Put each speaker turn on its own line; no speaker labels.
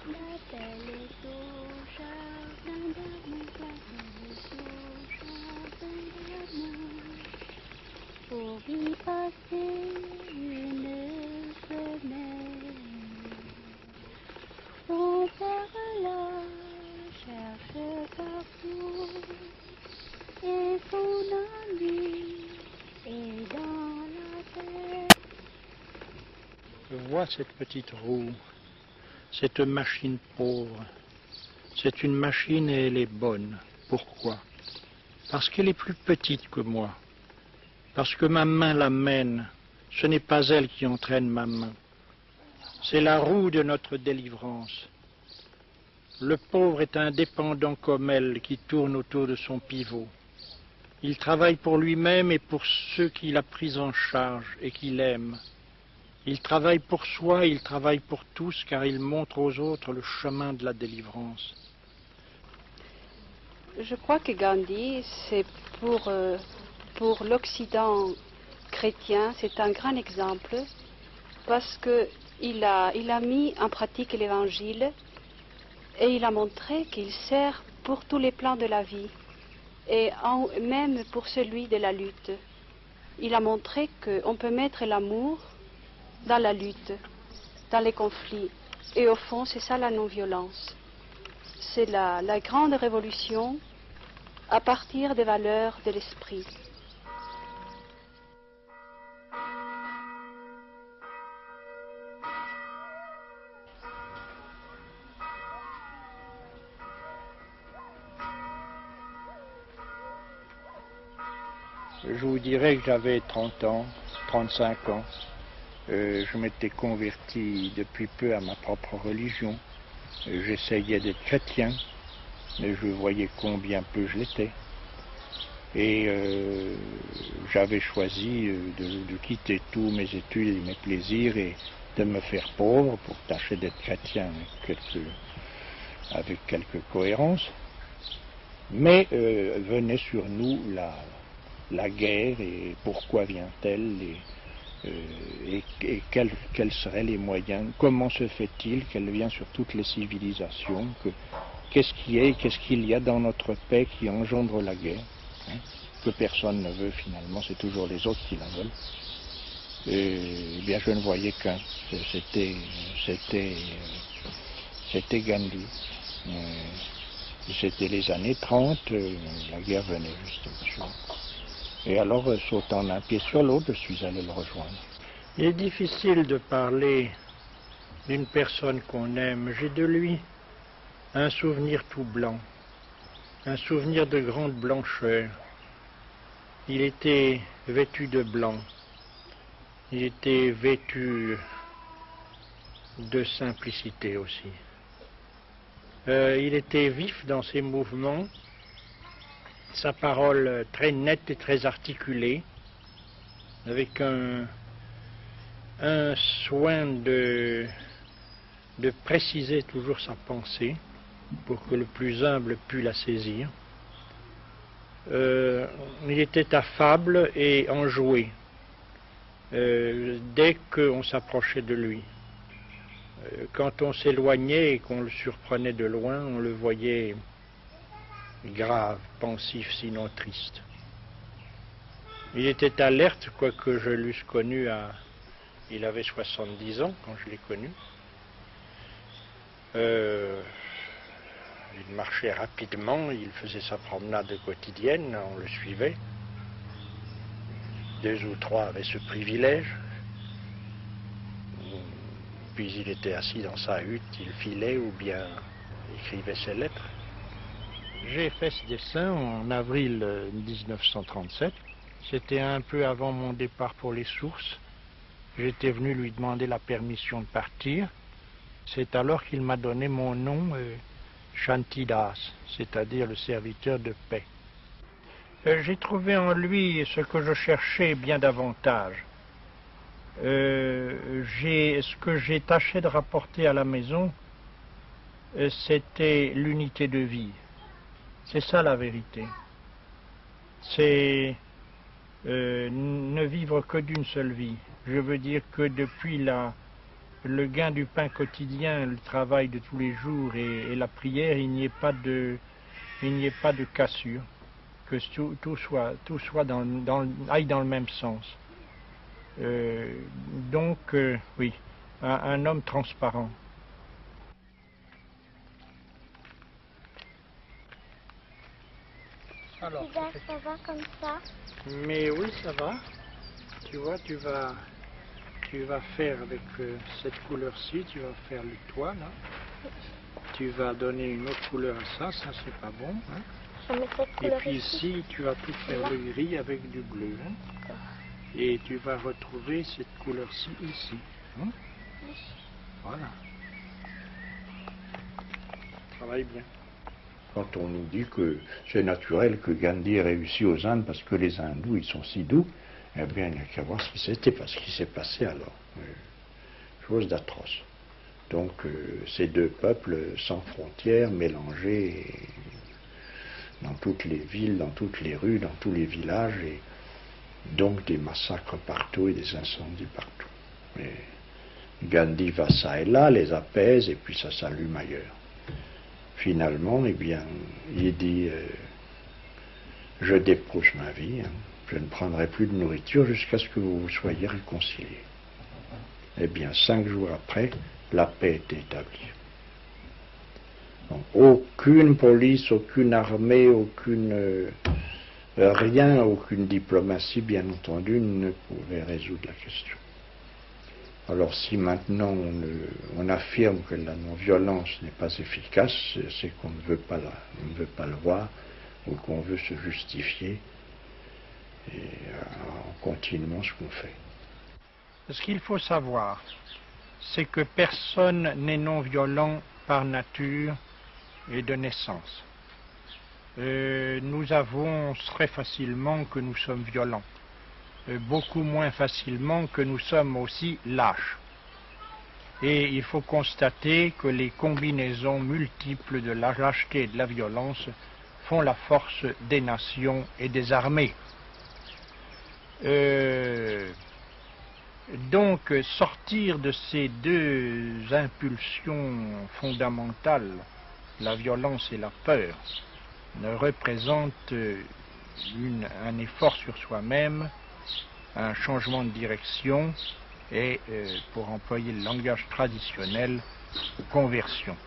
La belle est au jardin d'amour, la belle est au jardin d'amour, pour y passer une semaine. Son père la cherche partout, et son ami est dans la terre.
Je vois cette petite roue, cette machine pauvre. C'est une machine et elle est bonne. Pourquoi? Parce qu'elle est plus petite que moi. Parce que ma main l'amène. Ce n'est pas elle qui entraîne ma main. C'est la roue de notre délivrance. Le pauvre est indépendant comme elle qui tourne autour de son pivot. Il travaille pour lui-même et pour ceux qu'il a pris en charge et qu'il aime. Il travaille pour soi, il travaille pour tous, car il montre aux autres le chemin de la délivrance.
Je crois que Gandhi, c'est pour l'Occident chrétien, c'est un grand exemple parce qu'il a mis en pratique l'Évangile et il a montré qu'il sert pour tous les plans de la vie et même pour celui de la lutte. Il a montré qu'on peut mettre l'amour dans la lutte, dans les conflits. Et au fond, c'est ça la non-violence. C'est la grande révolution à partir des valeurs de l'esprit.
Je vous dirais que j'avais 30 ans, 35 ans. Je m'étais converti depuis peu à ma propre religion. J'essayais d'être chrétien, mais je voyais combien peu je l'étais. Et j'avais choisi de quitter tous mes études et mes plaisirs et de me faire pauvre pour tâcher d'être chrétien avec quelque cohérence. Mais venait sur nous la guerre et pourquoi vient-elle et quels seraient les moyens, comment se fait-il qu'elle vient sur toutes les civilisations, qu'est-ce qu'il y a dans notre paix qui engendre la guerre, hein, que personne ne veut finalement, c'est toujours les autres qui la veulent. Eh bien je ne voyais qu'un, c'était Gandhi. C'était les années 30, la guerre venait justement. Et alors, sautant d'un pied sur l'autre, je suis allé le rejoindre. Il est difficile de parler d'une personne qu'on aime. J'ai de lui un souvenir tout blanc, un souvenir de grande blancheur. Il était vêtu de blanc, il était vêtu de simplicité aussi. Il était vif dans ses mouvements, sa parole très nette et très articulée, avec un soin de préciser toujours sa pensée pour que le plus humble pût la saisir. Il était affable et enjoué dès qu'on s'approchait de lui. Quand on s'éloignait et qu'on le surprenait de loin, on le voyait grave, pensif, sinon triste. Il était alerte, quoique je l'eusse connu il avait 70 ans quand je l'ai connu. Il marchait rapidement, il faisait sa promenade quotidienne, on le suivait. 2 ou 3 avaient ce privilège. Puis il était assis dans sa hutte, il filait ou bien écrivait ses lettres. J'ai fait ce dessin en avril 1937. C'était un peu avant mon départ pour les sources. J'étais venu lui demander la permission de partir. C'est alors qu'il m'a donné mon nom, Shantidas, c'est-à-dire le serviteur de paix. J'ai trouvé en lui ce que je cherchais bien davantage. Ce que j'ai tâché de rapporter à la maison, c'était l'unité de vie. C'est ça la vérité. C'est ne vivre que d'une seule vie. Je veux dire que depuis le gain du pain quotidien, le travail de tous les jours et la prière, il n'y ait pas de cassure, que tout soit aille dans le même sens. Oui, un homme transparent. Alors,
Ça va comme ça?
mais oui, ça va. Tu vois, tu vas faire avec cette couleur-ci, tu vas faire le toit là. Tu vas donner une autre couleur à ça c'est pas bon. Hein.
Je mets cette
Et
couleur
puis
ici.
ici, tu vas tout faire le gris avec du bleu. Hein. Et tu vas retrouver cette couleur-ci ici. Hein. Voilà. Travaille bien. Quand on nous dit que c'est naturel que Gandhi ait réussi aux Indes parce que les hindous ils sont si doux, eh bien il n'y a qu'à voir ce qui s'est passé alors. Chose d'atroce. Donc ces deux peuples sans frontières, mélangés dans toutes les villes, dans toutes les rues, dans tous les villages, et donc des massacres partout et des incendies partout. Et Gandhi va ça et là, les apaise, et puis ça s'allume ailleurs. Finalement, eh bien, il dit je dépousse ma vie, hein, je ne prendrai plus de nourriture jusqu'à ce que vous vous soyez réconciliés. Eh bien, 5 jours après, la paix était établie. Donc, aucune police, aucune armée, aucune diplomatie, bien entendu, ne pouvait résoudre la question. Alors si maintenant on affirme que la non-violence n'est pas efficace, c'est qu'on ne veut pas le voir, ou qu'on veut se justifier en continuant ce qu'on fait. Ce qu'il faut savoir, c'est que personne n'est non-violent par nature et de naissance. Nous avons très facilement que nous sommes violents. Beaucoup moins facilement que nous sommes aussi lâches. Et il faut constater que les combinaisons multiples de la lâcheté et de la violence font la force des nations et des armées. Donc sortir de ces deux impulsions fondamentales, la violence et la peur, représente un effort sur soi-même, un changement de direction et, pour employer le langage traditionnel, conversion.